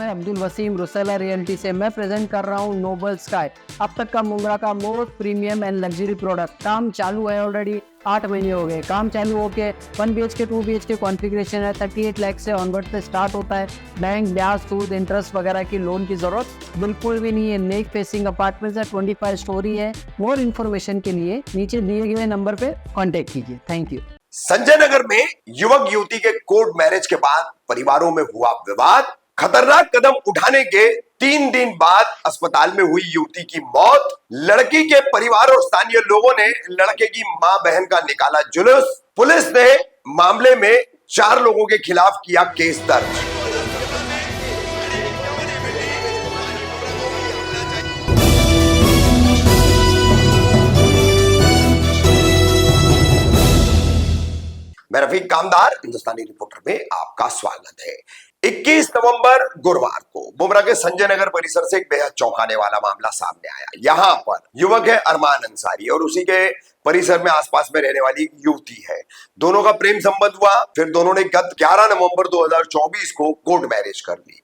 Abdul Wasim Rusela realty से मैं present कर रहा हूँ नोबल स्काई, अब तक का मुंब्रा का most premium and luxury product. काम चालू है, ऑलरेडी 8 महीने हो गए। काम चालू होके 1 BHK 2 BHK कॉन्फ़िगरेशन है। 38 लाख से ऑनवर्ड से स्टार्ट होता है। बैंक, ब्याज, सूद, इंटरेस्ट वगैरह की लोन की जरूरत बिल्कुल भी नहीं है। नेक फेसिंग अपार्टमेंट है, 25 स्टोरी है। मोर इन्फॉर्मेशन के लिए नीचे दिए गए नंबर पे कॉन्टेक्ट कीजिए। Thank you. संजय नगर में युवक युवती के कोर्ट मैरिज के बाद परिवारों में हुआ विवाद। खतरनाक कदम उठाने के 3 दिन बाद अस्पताल में हुई युवती की मौत। लड़की के परिवार और स्थानीय लोगों ने लड़के की मां बहन का निकाला जुलूस। पुलिस ने मामले में 4 लोगों के खिलाफ किया केस दर्ज। मैं रफीक कामदार हिंदुस्तानी रिपोर्टर में आपका स्वागत है। 21 नवंबर गुरुवार को मुंब्रा के संजय नगर परिसर से एक बेहद चौंकाने वाला मामला सामने आया। यहाँ पर युवक है अरमान अंसारी और उसी के परिसर में आसपास में रहने वाली युवती है। दोनों का प्रेम संबंध हुआ, फिर दोनों ने गत 11 नवंबर 2024 को कोर्ट मैरिज कर ली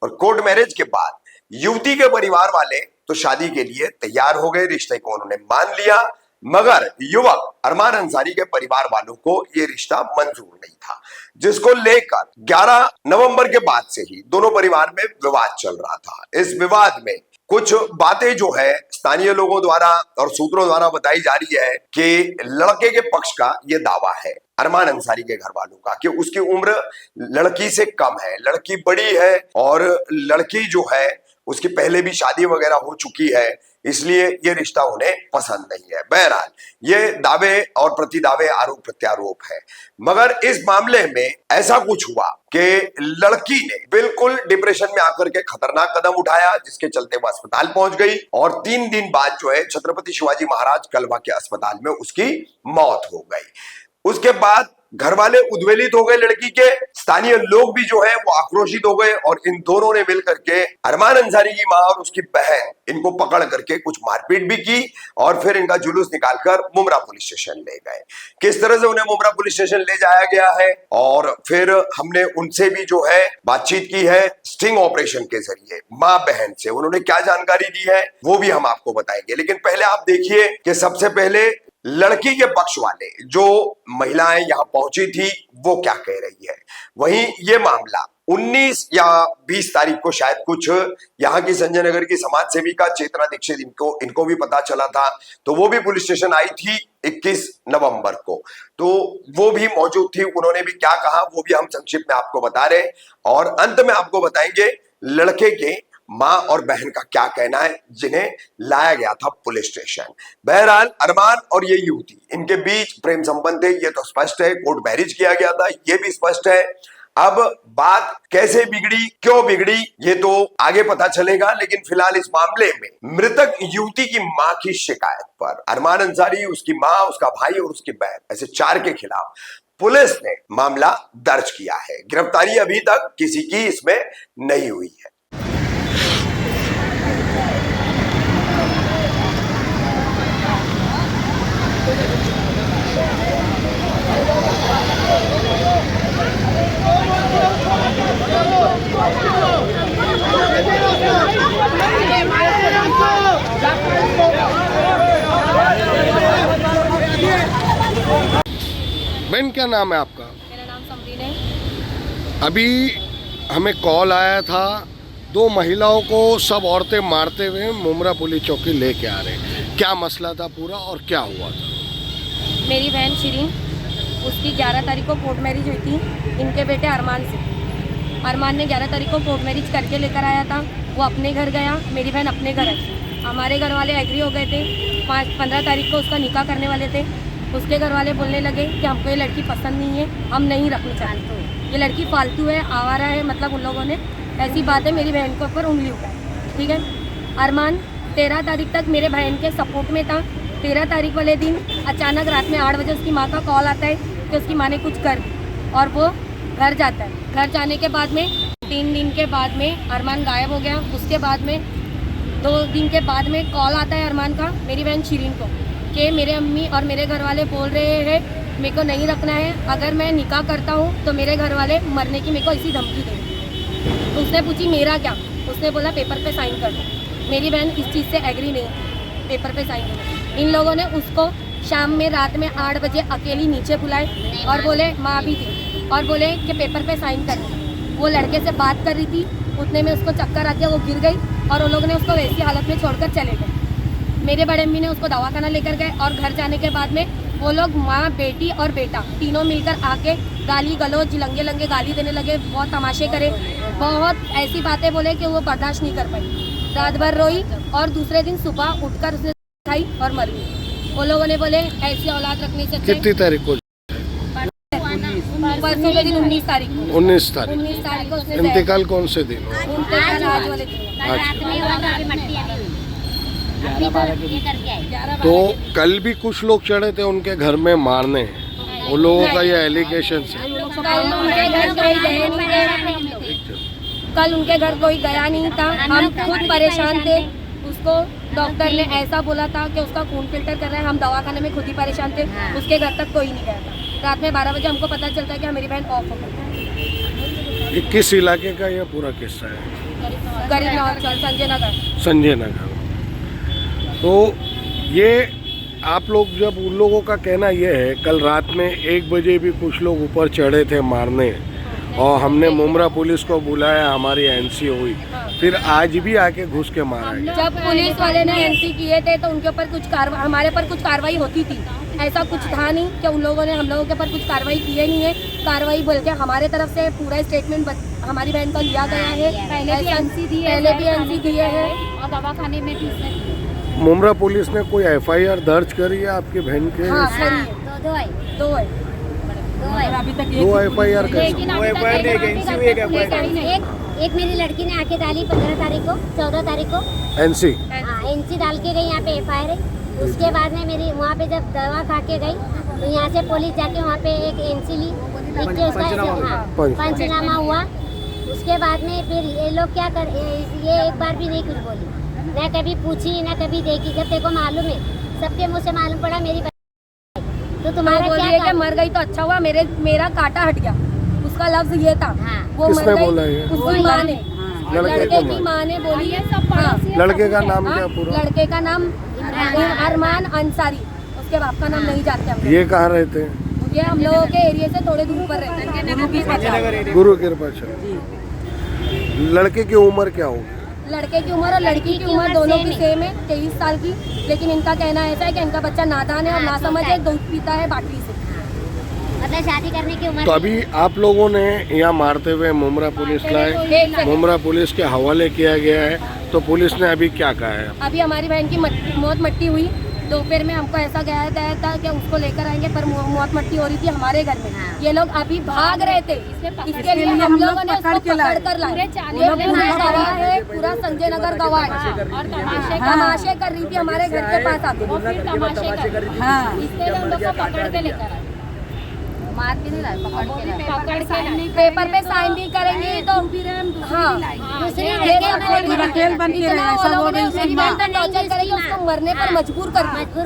और कोर्ट मैरिज के बाद युवती के परिवार वाले तो शादी के लिए तैयार हो गए। रिश्ते को उन्होंने मान लिया, मगर युवक अरमान अंसारी के परिवार वालों को यह रिश्ता मंजूर नहीं था, जिसको लेकर 11 नवंबर के बाद से ही दोनों परिवार में विवाद चल रहा था। इस विवाद में कुछ बातें जो है स्थानीय लोगों द्वारा और सूत्रों द्वारा बताई जा रही है कि लड़के के पक्ष का यह दावा है अरमान अंसारी के घर वालों का कि उसकी उम्र लड़की से कम है, लड़की बड़ी है और लड़की जो है उसकी पहले भी शादी वगैरह हो चुकी है, इसलिए ये रिश्ता उन्हें पसंद नहीं है। बहरहाल ये दावे और प्रतिदावे, आरोप प्रत्यारोप है, मगर इस मामले में ऐसा कुछ हुआ कि लड़की ने बिल्कुल डिप्रेशन में आकर के खतरनाक कदम उठाया, जिसके चलते वो अस्पताल पहुंच गई और 3 दिन बाद जो है छत्रपति शिवाजी महाराज कलवा के अस्पताल में उसकी मौत हो गई। उसके बाद घर वाले उद्वेलित हो गए लड़की के, स्थानीय लोग भी जो है वो आक्रोशित हो गए और इन दोनों ने मिलकर के अरमान अंसारी की मां और उसकी बहन इनको पकड़ करके कुछ मारपीट भी की और फिर इनका जुलूस निकालकर मुंब्रा पुलिस स्टेशन ले गए। किस तरह से उन्हें मुंब्रा पुलिस स्टेशन ले जाया गया है और फिर हमने उनसे भी जो है बातचीत की है स्टिंग ऑपरेशन के जरिए। मां बहन से उन्होंने क्या जानकारी दी है वो भी हम आपको बताएंगे, लेकिन पहले आप देखिए कि सबसे पहले लड़की के पक्ष वाले जो महिलाएं यहां पहुंची थी वो क्या कह रही है। वहीं ये मामला 19 या 20 तारीख को शायद कुछ यहाँ की संजय नगर की समाज सेविका चेतना दीक्षित इनको भी पता चला था, तो वो भी पुलिस स्टेशन आई थी 21 नवंबर को, तो वो भी मौजूद थी। उन्होंने भी क्या कहा वो भी हम संक्षिप्त में आपको बता रहे और अंत में आपको बताएंगे लड़के के मां और बहन का क्या कहना है जिन्हें लाया गया था पुलिस स्टेशन। बहरहाल अरमान और ये युवती, इनके बीच प्रेम संबंध है, ये तो स्पष्ट है। कोर्ट मैरिज किया गया था, ये भी स्पष्ट है। अब बात कैसे बिगड़ी, क्यों बिगड़ी, ये तो आगे पता चलेगा, लेकिन फिलहाल इस मामले में मृतक युवती की मां की शिकायत पर अरमान अंसारी, उसकी मां, उसका भाई और उसकी बहन, ऐसे 4 के खिलाफ पुलिस ने मामला दर्ज किया है। गिरफ्तारी अभी तक किसी की इसमें नहीं हुई है। बहन क्या नाम है आपका? मेरा नाम समरीन है। अभी हमें कॉल आया था 2 महिलाओं को सब औरतें मारते हुए मुंब्रा पुलिस चौकी लेके आ रहे, क्या मसला था पूरा और क्या हुआ था? मेरी बहन शिरीन, उसकी 11 तारीख को कोर्ट मैरिज हुई थी इनके बेटे अरमान से। अरमान ने 11 तारीख को कोर्ट मैरिज करके लेकर आया था, वो अपने घर गया, मेरी बहन अपने घर आई। हमारे घर वाले एग्री हो गए थे, 15 तारीख को उसका निकाह करने वाले थे। उसके घर वाले बोलने लगे कि हमको ये लड़की पसंद नहीं है, हम नहीं रखना चाहते, ये लड़की फालतू है, आवारा है, मतलब उन लोगों ने ऐसी बात है मेरी बहन के ऊपर उंगली उठाई। ठीक है, अरमान 13 तारीख तक मेरे बहन के सपोर्ट में था। 13 तारीख वाले दिन अचानक रात में 8 बजे उसकी माँ का कॉल आता है कि उसकी माँ ने कुछ कर और वो घर जाता है। घर जाने के बाद में 3 दिन के बाद में अरमान गायब हो गया। उसके बाद में 2 दिन के बाद में कॉल आता है अरमान का मेरी बहन शिरीन को कि मेरे अम्मी और मेरे घर वाले बोल रहे हैं मेरे को नहीं रखना है, अगर मैं निकाह करता हूँ तो मेरे घर वाले मरने की मेरे को इसी धमकी देंगे। तो उसने पूछी मेरा क्या, उसने बोला पेपर पे साइन कर दो। मेरी बहन इस चीज़ से एग्री नहीं, पेपर पे साइन करो। इन लोगों ने उसको शाम में रात में 8 बजे अकेली नीचे बुलाए और बोले, माँ भी थी, और बोले कि पेपर पे साइन कर दो। वो लड़के से बात कर रही थी, उतने में उसको चक्कर आ गया, वो गिर गई और उन लोगों ने उसको वैसी हालत में छोड़कर चले गए। मेरे बड़े अम्मी ने उसको दवाखाना लेकर गए और घर जाने के बाद में वो लोग माँ, बेटी और बेटा तीनों मिलकर आके गाली गलौज लंगे लंगे गाली देने लगे, बहुत तमाशे करे, बहुत ऐसी बातें बोले कि वो बर्दाश्त नहीं कर पाई। रात भर रोई और दूसरे दिन सुबह उठकर उसने खाई और मर गई। वो लोगों ने बोले ऐसी औलाद रखने से कितनी तारीख को? परसों के दिन 19 तारीख को 19 तारीख। 19 तारीख को उसने इंतकाल कौन से दिन? इंतकाल आज वाले दिन। तो कल भी कुछ लोग चढ़े थे उनके घर में मारने, वो लोगों का ये एलिगेशन है। कल उनके घर कोई गए नहीं थे, कल उनके घर कोई गया नहीं था, हम खुद परेशान थे। उसको डॉक्टर ने ऐसा बोला था कि उसका खून फिल्टर कर रहा है, हम दवाखाने में खुद ही परेशान थे, उसके घर तक कोई नहीं गया था। रात में 12 बजे हमको पता चलता है कि मेरी बहन ऑफ हो गई। ये किस इलाके का ये पूरा किस्सा है? गरीब नवाब संजय नगर। संजय नगर। तो ये आप लोग, जब उन लोगों का कहना ये है कल रात में 1 बजे भी कुछ लोग ऊपर चढ़े थे मारने और हमने मुमरा पुलिस को बुलाया, हमारी एनसी हुई, फिर आज भी आके घुस के मारा है। जब पुलिस वाले ने एनसी किए थे तो उनके ऊपर कुछ कार्रवाई, हमारे पर कुछ कार्रवाई होती थी, ऐसा कुछ था नहीं कि उन लोगों ने हम लोगों के ऊपर कुछ कार्रवाई किए नहीं है। कार्रवाई बोल के हमारे तरफ से पूरा स्टेटमेंट हमारी बहन का लिया गया है, पहले भी एनसी दिए हैं और दवाखाने में भी। मुमरा पुलिस ने कोई एफआईआर दर्ज करी है आपकी बहन के? हाँ, करी है। दो है। दो एफआईआर एक मेरी लड़की ने आके डाली 15 तारीख को, 14 तारीख को एनसी एनसी डाल के गई, यहाँ पे एफआईआर है। उसके बाद में मेरी वहाँ पे जब दवा खा के गई तो यहाँ से पुलिस जाके वहाँ पे एक एनसी ली, लिख के उसका पंचनामा हुआ। उसके बाद में फिर ये लोग क्या कर, ये एक बार भी नहीं कुछ बोली, न कभी पूछी न कभी देखी। जब तेको मालूम है, सबके मुँह से मालूम पड़ा मेरी तो तुम्हारा बोल क्या रही है कि मर गई तो अच्छा हुआ, मेरा कांटा हट गया, उसका लफ्ज ये था। वो किसने मर बोला गई, ये? उसकी माँ ने, लड़के की माँ ने बोली है। लड़के का नाम क्या पूरा? लड़के का नाम अरमान अंसारी, उसके बाप का नाम नहीं जानते हम लोग। ये कहाँ रहते हैं? ये हम लोगों के एरिया से थोड़े दूर पर रहते हैं। गुरु कृपा। लड़के की उम्र क्या होगी? लड़के की उम्र और लड़की की उम्र दोनों की सेम है, 23 साल की। लेकिन इनका कहना ऐसा है कि इनका बच्चा नादान है और नासमझ है, दूध पीता है बाटली से। मतलब शादी करने की उम्र। तो अभी आप लोगों ने यहाँ मारते हुए मुमरा पुलिस लाए, मुमरा पुलिस के हवाले किया गया है, तो पुलिस ने अभी क्या कहा है? अभी हमारी बहन की मौत मट्टी हुई, दोपहर में हमको ऐसा गया था कि उसको लेकर आएंगे, पर मौत मट्टी हो रही थी हमारे घर में। ये लोग अभी भाग रहे थे, इसके लिए हम लोगों ने उसको पकड़ कर लाए। पूरा गवाह है, पूरा संजय नगर गवाह है और तमाशे कर रही थी हमारे घर के पास आके। इसके लिए उन लोग को पकड़ के लेकर आए, मार के नहीं लाए, पकड़ के पेपर पे साइन भी करेंगे तो उसको मरने पर मजबूर कर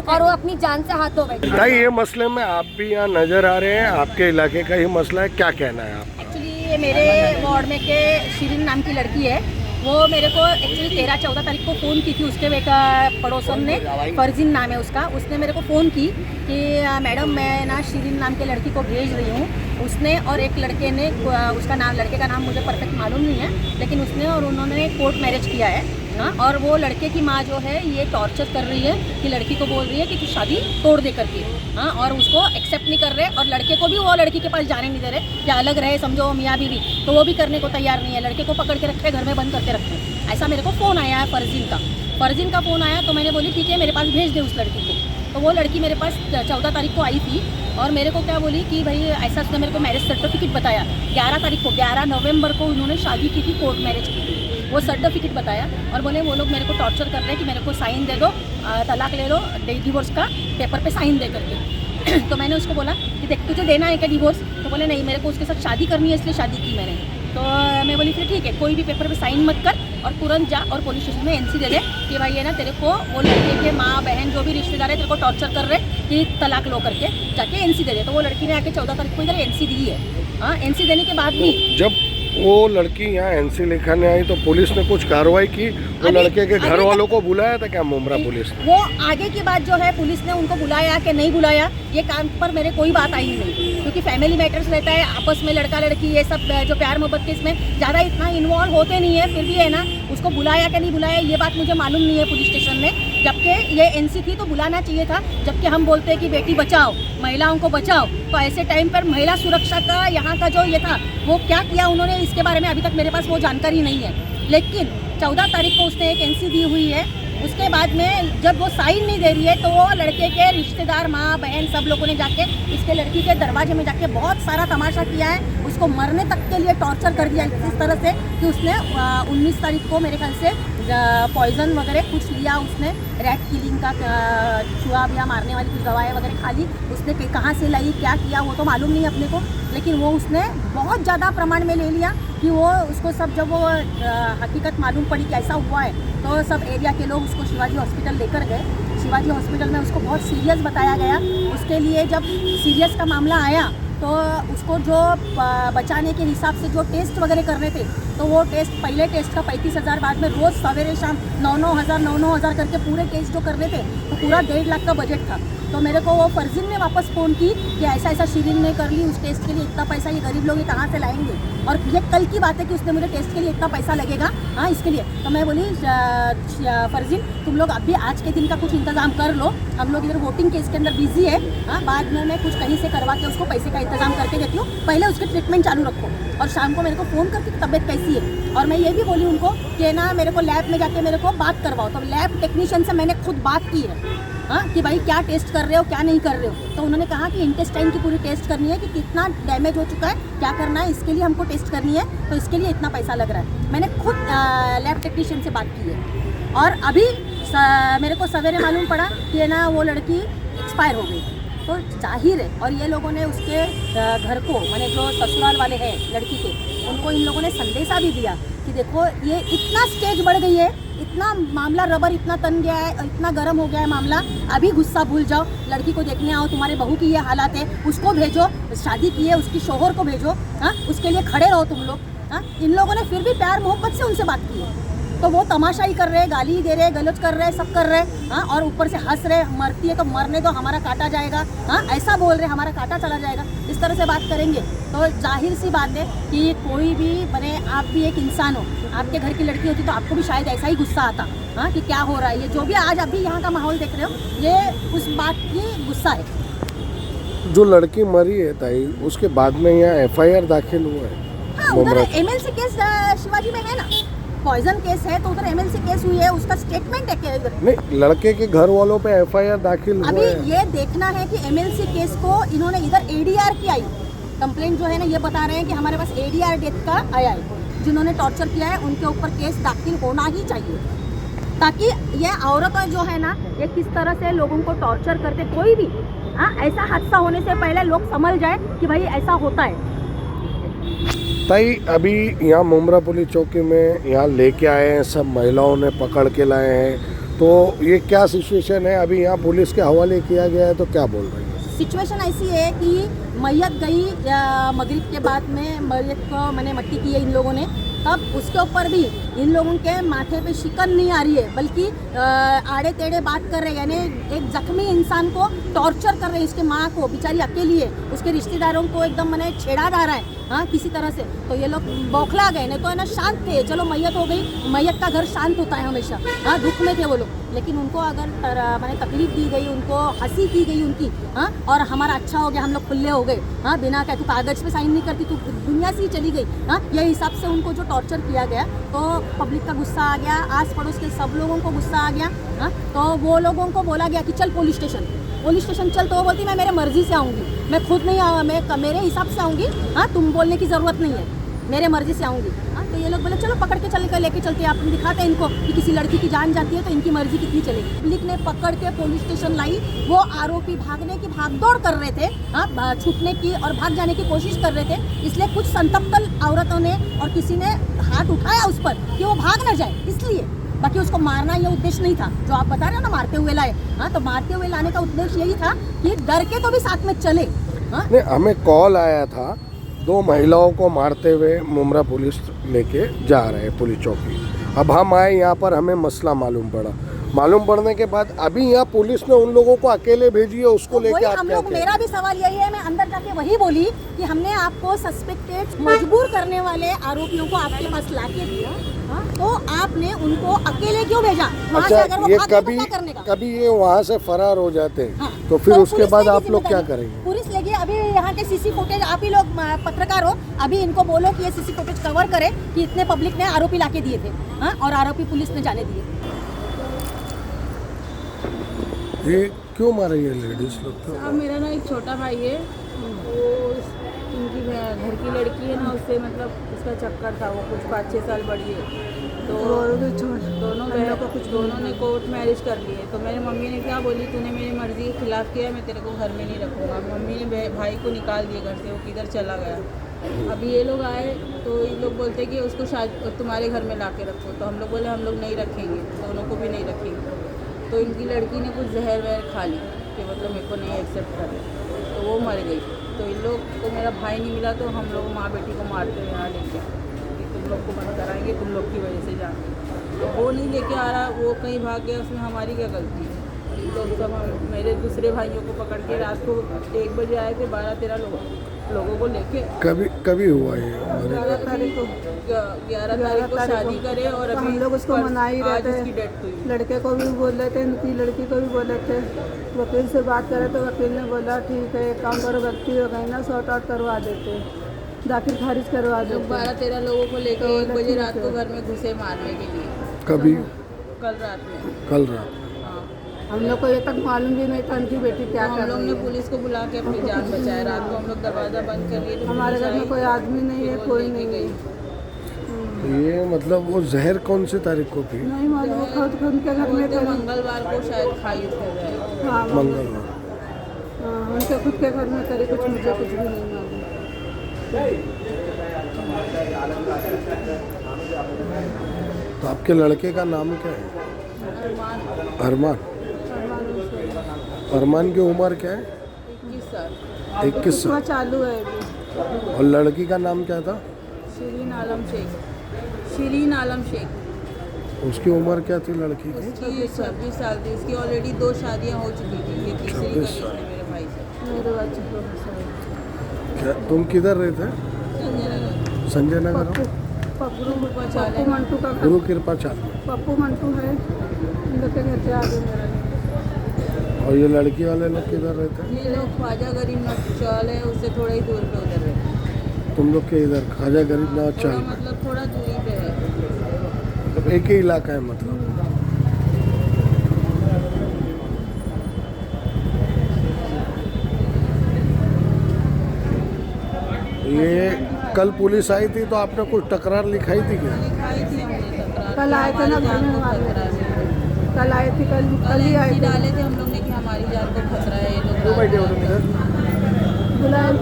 और वो अपनी जान से हाथ धो बैठे। भाई ये मसले में आप भी यहाँ नजर आ रहे हैं, आपके इलाके का ही मसला है, क्या कहना है आप? एक्चुअली ये मेरे वार्ड में के शिरीन नाम की लड़की है, वो मेरे को एक्चुअली 13-14 तारीख को फ़ोन की थी। उसके बेटा पड़ोसन ने, फरजीन नाम है उसका, उसने मेरे को फ़ोन की कि मैडम मैं ना शिरीन नाम के लड़की को भेज रही हूँ। उसने और एक लड़के ने, उसका नाम, लड़के का नाम मुझे परफेक्ट मालूम नहीं है, लेकिन उसने और उन्होंने कोर्ट मैरिज किया है। और वो लड़के की माँ जो है ये टॉर्चर कर रही है कि लड़की को बोल रही है कि तू शादी तोड़ दे करके। हाँ, और उसको एक्सेप्ट नहीं कर रहे और लड़के को भी वो लड़की के पास जाने नहीं दे रहे कि अलग रहे, समझो मियाँ बीवी, तो वो भी करने को तैयार नहीं है। लड़के को पकड़ के रखे, घर में बंद करके रखे। ऐसा मेरे को फ़ोन आया है फरजीन का फ़ोन आया, तो मैंने बोली ठीक है मेरे पास भेज दे उस लड़की को। तो वो लड़की मेरे पास 14 तारीख को आई थी और मेरे को क्या बोली कि भाई ऐसा, उसने मेरे को मैरिज सर्टिफिकेट बताया। 11 तारीख को, 11 नवंबर को उन्होंने शादी की थी, कोर्ट मैरिज की थी, वो सर्टिफिकेट बताया और बोले वो लोग मेरे को टॉर्चर कर रहे हैं कि मेरे को साइन दे दो, तलाक ले लो, डिवोर्स का पेपर पे साइन दे करके। तो मैंने उसको बोला कि देख तुझे देना है क्या डिवोर्स? तो बोले नहीं, मेरे को उसके साथ शादी करनी है इसलिए शादी की मैंने। तो मैं बोली फिर ठीक है, कोई भी पेपर पे साइन मत कर और तुरंत जा और पुलिस स्टेशन में एनसी दे दे कि भाई है ना तेरे को वो लड़के के माँ बहन जो भी रिश्तेदार है तेरे को टॉर्चर कर रहे कि तलाक लो करके, जाके एनसी दे दे। तो वो लड़की ने आके 14 तारीख को इधर एनसी दी है। हाँ, एनसी देने के बाद भी जब वो लड़की यहाँ एनसी लिखाने आई तो पुलिस ने कुछ कार्रवाई की? वो अभी- लड़के के घर अभी वालों को बुलाया था क्या मुमरा पुलिस ने? वो आगे की बात जो है पुलिस ने उनको बुलाया कि नहीं बुलाया, ये काम पर मेरे कोई बात आई नहीं, क्योंकि फैमिली मैटर्स रहता है आपस में, लड़का लड़की ये सब जो प्यार मोहब्बत के इसमें ज़्यादा इतना इन्वॉल्व होते नहीं है, फिर भी है ना उसको बुलाया कि नहीं बुलाया ये बात मुझे मालूम नहीं है पुलिस स्टेशन में। जबकि ये एनसी थी तो बुलाना चाहिए था, जबकि हम बोलते हैं कि बेटी बचाओ, महिलाओं को बचाओ, तो ऐसे टाइम पर महिला सुरक्षा का यहाँ का जो ये था वो क्या किया उन्होंने, इसके बारे में अभी तक मेरे पास वो जानकारी नहीं है। लेकिन 14 तारीख को उसने एक एनसी दी हुई है, उसके बाद में जब वो साइन नहीं दे रही है तो वो लड़के के रिश्तेदार माँ बहन सब लोगों ने जाके इसके लड़की के दरवाजे में जाके बहुत सारा तमाशा किया है, उसको मरने तक के लिए टॉर्चर कर दिया इस तरह से कि उसने 19 तारीख को मेरे ख्याल से पॉइजन वगैरह कुछ लिया, उसने रैट किलिंग का चूहा बिया मारने वाली कुछ दवाएं वगैरह खा ली, उसने कहाँ से लाई क्या किया वो तो मालूम नहीं अपने को, लेकिन वो उसने बहुत ज़्यादा प्रमाण में ले लिया कि वो उसको सब जब वो हकीकत मालूम पड़ी कि ऐसा हुआ है तो सब एरिया के लोग उसको शिवाजी हॉस्पिटल लेकर गए। शिवाजी हॉस्पिटल में उसको बहुत सीरियस बताया गया, उसके लिए जब सीरियस का मामला आया तो उसको जो बचाने के हिसाब से जो टेस्ट वगैरह करने थे तो वो टेस्ट पहले टेस्ट का 35,000 बाद में रोज़ सवेरे शाम 9,000 करके पूरे टेस्ट जो करने थे तो पूरा 1.5 लाख का बजट था। तो मेरे को वो फर्जिन ने वापस फ़ोन की कि ऐसा ऐसा शिरीन ने कर ली, उस टेस्ट के लिए इतना पैसा ये गरीब लोग ये कहाँ से लाएंगे, और ये कल की बात है कि उसने मुझे टेस्ट के लिए इतना पैसा लगेगा हाँ इसके लिए। तो मैं बोली फर्जिन तुम लोग अभी आज के दिन का कुछ इंतज़ाम कर लो, हम लोग इधर वोटिंग केस के अंदर बिजी है, हाँ बाद में मैं कुछ कहीं से करवा के उसको पैसे का इंतजाम करके देती हूँ, पहले उसके ट्रीटमेंट चालू रखो और शाम को मेरे को फ़ोन करके तबीयत कैसी है। और मैं ये भी बोली उनको कि ना मेरे को लैब में जाके मेरे को बात करवाओ, तो लैब टेक्नीशियन से मैंने खुद बात की है हाँ कि भाई क्या टेस्ट कर रहे हो क्या नहीं कर रहे हो, तो उन्होंने कहा कि इंटेस्टाइन की पूरी टेस्ट करनी है कि कितना डैमेज हो चुका है क्या करना है, इसके लिए हमको टेस्ट करनी है तो इसके लिए इतना पैसा लग रहा है। मैंने खुद लैब टेक्नीशियन से बात की है और अभी मेरे को सवेरे मालूम पड़ा कि ना वो लड़की एक्सपायर हो गई, तो जाहिर है और ये लोगों ने उसके घर को मैंने जो ससुराल वाले हैं लड़की के उनको इन लोगों ने संदेशा भी दिया कि देखो ये इतना स्टेज बढ़ गई है, इतना मामला रबर इतना तन गया है और इतना गर्म हो गया है मामला, अभी गुस्सा भूल जाओ, लड़की को देखने आओ, तुम्हारे बहू की ये हालात है, उसको भेजो, शादी की है उसकी शोहर को भेजो हाँ उसके लिए खड़े रहो तुम लोग हाँ। इन लोगों ने फिर भी प्यार मोहब्बत से उनसे बात की है, तो वो तमाशा ही कर रहे हैं, गाली दे रहे हैं, गलत कर रहे हैं, सब कर रहे हैं हाँ, और ऊपर से हंस रहे, मरती है तो मरने दो हमारा काटा जाएगा हाँ, ऐसा बोल रहे हमारा काटा चला जाएगा, इस तरह से बात करेंगे तो जाहिर सी बात है कि कोई भी बने, आप भी एक इंसान हो, आपके घर की लड़की होती तो आपको भी शायद ऐसा ही गुस्सा आता हाँ कि क्या हो रहा है, ये जो भी आज अभी यहाँ का माहौल देख रहे हो ये उस बात की गुस्सा है। जो लड़की मरी है ताई उसके बाद में यहाँ FIR दाखिल हुआ है हाँ उधर मुमरा? MLC केस शिवाजी में है ना, पॉइजन केस है तो उधर MLC केस हुई है, उसका स्टेटमेंट है क्या उधर? नहीं, लड़के के घर वालों पे FIR दाखिल हुआ अभी है। ये देखना है कि MLC केस को इन्होंने इधर ADR की आई कंप्लेंट जो है ना, ये बता रहे हैं कि हमारे पास ADR डेथ का आया है, जिन्होंने टॉर्चर किया है उनके ऊपर केस दाखिल होना ही चाहिए, ताकि ये औरतें जो है ना ये किस तरह से लोगों को टॉर्चर करते, कोई भी हाँ ऐसा हादसा होने से पहले लोग समझ जाए कि भाई ऐसा होता है। ताई अभी यहाँ मुमरा पुलिस चौकी में यहाँ लेके आए हैं, सब महिलाओं ने पकड़ के लाए हैं, तो ये क्या सिचुएशन है? अभी यहाँ पुलिस के हवाले किया गया है तो क्या बोल रही है? सिचुएशन ऐसी है कि मैयत गई मगरिब के बाद में, मैयत को मैंने मट्टी की है इन लोगों ने, तब उसके ऊपर भी इन लोगों के माथे पे शिकन नहीं आ रही है, बल्कि आड़े टेढ़े बात कर रहे हैं, यानी एक जख्मी इंसान को टॉर्चर कर रहे हैं, इसके माँ को बेचारी अकेली है, उसके रिश्तेदारों को एकदम मैंने छेड़ा जा रहा है हाँ किसी तरह से, तो ये लोग बौखला गए, नहीं तो है ना शांत थे, चलो मैयत हो गई, मैयत का घर शांत होता है हमेशा हाँ, दुख में थे वो लोग, लेकिन उनको अगर मैंने तकलीफ दी गई, उनको हंसी की गई उनकी हाँ, और हमारा अच्छा हो गया, हम लोग खुले हो गए हाँ, बिना क्या तू कागज़ पे साइन नहीं करती, तू दुनिया से ही चली गई हाँ, ये हिसाब से उनको जो टॉर्चर किया गया तो पब्लिक का गुस्सा आ गया, आस पड़ोस के सब लोगों को गुस्सा आ गया हाँ, तो वो लोगों को बोला गया कि चल पुलिस स्टेशन चल, तो वो बोलती मैं मेरे मर्जी से आऊँगी, मैं खुद नहीं मैं मेरे हिसाब से आऊँगी हाँ, तुम बोलने की ज़रूरत नहीं है, मेरे मर्जी से आऊँगी हाँ। तो ये लोग बोले चलो पकड़ के चल कर लेके चलते हैं, आप दिखाते हैं इनको कि किसी लड़की की जान जाती है तो इनकी मर्जी कितनी चलेगी। पब्लिक ने पकड़ के पुलिस स्टेशन लाई, वो आरोपी भागने की भागदौड़ कर रहे थे हाँ, छुपने की और भाग जाने की कोशिश कर रहे थे, इसलिए कुछ संतप्त औरतों ने और किसी ने हाथ उठाया उस पर कि वो भाग ना जाए, इसलिए, बाकी उसको मारना ये उद्देश्य नहीं था जो आप बता रहे हो ना, मारते हुए लाए हाँ, तो मारते हुए लाने का उद्देश्य यही था कि डर के तो भी साथ में चले हाँ। नहीं, हमें कॉल आया था दो महिलाओं को मारते हुए मुमरा पुलिस लेके जा रहे हैं पुलिस चौकी। अब हम आए यहाँ पर, हमें मसला मालूम पड़ने के बाद अभी यहाँ पुलिस ने उन लोगों को अकेले भेजी है, उसको लेके वही आप हम क्या लोग, कहें? मेरा भी सवाल यही है, मैं अंदर जाके वही बोली कि हमने आपको सस्पेक्टेड मजबूर करने वाले आरोपियों को आपके पास लाके दिया, हाँ, तो आपने उनको अकेले क्यों भेजा? वहाँ से अगर वो ये भाग गए तो कभी क्या करने का? कभी ये वहाँ से फरार हो जाते हैं, हाँ, तो फिर उसके पुलिस बाद लेगी आप लोग क्या जिम्मेदारी। करेंगे? पुलिस लेगी। अभी यहाँ के सीसी फुटेज, आप ही लोग पत्रकार हो, अभी इनको बोलो कि ये सीसी फुटेज कवर करे कि इतने पब्लिक ने आरोपी लाके दिए थे, हाँ, और आरोपी पुलिस ने जाने दिए। ये क्यों मारे ये लेडीज लोग? तो अब मेरा ना एक छोटा भाई है, वो उनकी घर की लड़की है ना, उससे मतलब उसका चक्कर था, वो कुछ 5-6 साल बड़ी है, तो दोनों ने कोर्ट मैरिज कर लिए। तो मेरी मम्मी ने क्या बोली, तूने मेरी मर्जी के खिलाफ किया, मैं तेरे को घर में नहीं रखूँगा। मम्मी ने भाई को निकाल दिया घर से, वो किधर चला गया। अभी ये लोग आए तो ये लोग बोलते कि उसको शायद तुम्हारे घर में ला के रखो, तो हम लोग बोले हम लोग नहीं रखेंगे, दोनों को भी नहीं रखेंगे। तो इनकी लड़की ने कुछ जहर वहर खा ली कि मतलब मेरे को नहीं एक्सेप्ट कर रहे, तो वो मर गई। तो इन लोग को मेरा भाई नहीं मिला, तो हम लोग माँ बेटी को मारते हुए यहाँ लेके कि तुम लोग को बंद कराएंगे, तुम लोग की वजह से जाके। तो वो नहीं लेके आ रहा, वो कहीं भाग गया, उसमें हमारी क्या गलती है? लोग सब मेरे दूसरे भाइयों को पकड़ के रात को 1 बजे आए थे, 12-13 लोगों को लेके। कभी हुआ ये? 11 तारीख को शादी करे और अभी हम लोग उसको मना ही आज रहे उसकी थे। डेथ हुई। लड़के को भी बोल रहे थे, इनकी लड़की को भी बोले थे, वकील से बात करे तो वकील ने बोला ठीक है, एक काम करो, व्यक्ति हो गई ना, सॉर्ट आउट करवा देते, दाखिल खारिज करवा लोग देते। 12-13 लोगों को लेके 1 बजे रात को घर में घुसे मारने के लिए। कभी? कल रात में। कल रात। हाँ, हम लोग को ये तक मालूम भी नहीं था उनकी बेटी क्या तो कर हम लोग रही ने है। पुलिस को बुला के अपनी जान बचाए। रात को हम लोग दरवाज़ा बंद कर लिए, तो हमारे पुलिस घर में आई, कोई आदमी नहीं है, फिर वो कोई लेके नहीं गई। है। ये मतलब वो जहर कौन सी तारीख को पी? नहीं मालूम, वो खुद उनके घर में बोलते करी। मंगलवार को शायद खाई थे। हाँ, मंगलवार। हाँ, उनके खुद के घर में करी, कुछ मुझे कुछ भी नहीं मालूम। तो आपके लड़के का नाम क्या है? अरमान। अरमान की उम्र क्या है? 21 साल। 21 उसका साल। चालू है अभी। और लड़की का नाम क्या था? शीरीन आलम शेख। उसकी उम्र क्या थी लड़की की? उसकी 26 साल थी। उसकी ऑलरेडी 2 शादियां हो चुकी थी, ये तीसरी 26 करी साल। थी मेरे भाई से। मेरे बच्चे को क्या तुम किधर रहते? संजय नगर। संजय नगर। पप्पू मंटू का गुरु कृपा चाल। पप्पू मंटू है, उन लोग के घर से आगे मेरा घर। और ये लड़की वाले लोग किधर रहते हैं? ये लोग ख्वाजा गरीब नौचाल है, उससे थोड़ा ही दूर पे उधर रहते हैं। तुम लोग के इधर खाजा गरीब नवाज थोड़ा चाल मतलब थोड़ा दूरी पे है। में एक ही इलाका है मतलब। ये कल पुलिस आई थी तो आपने कुछ तकरार लिखाई थी क्या? लिखाई थी हमने तकरार। कल आए थे ना हमारी जान घर में को मारने। खतरा है। कल आए थे, कल ही आए थे। डाले थे हम लोग ने कि हमारी जान को खतरा है, ये लोग बुलाए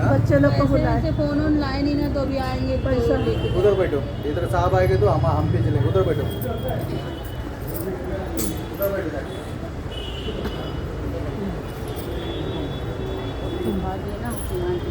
बच्चे लोग को बुलाए। ऐसे फोन ऑन लाए नहीं ना, तो अभी आएंगे तो पैसा लेके उधर बैठो, इधर साहब आएंगे तो हम पे चलेंगे। उधर बैठो। बात ये ना, यहाँ की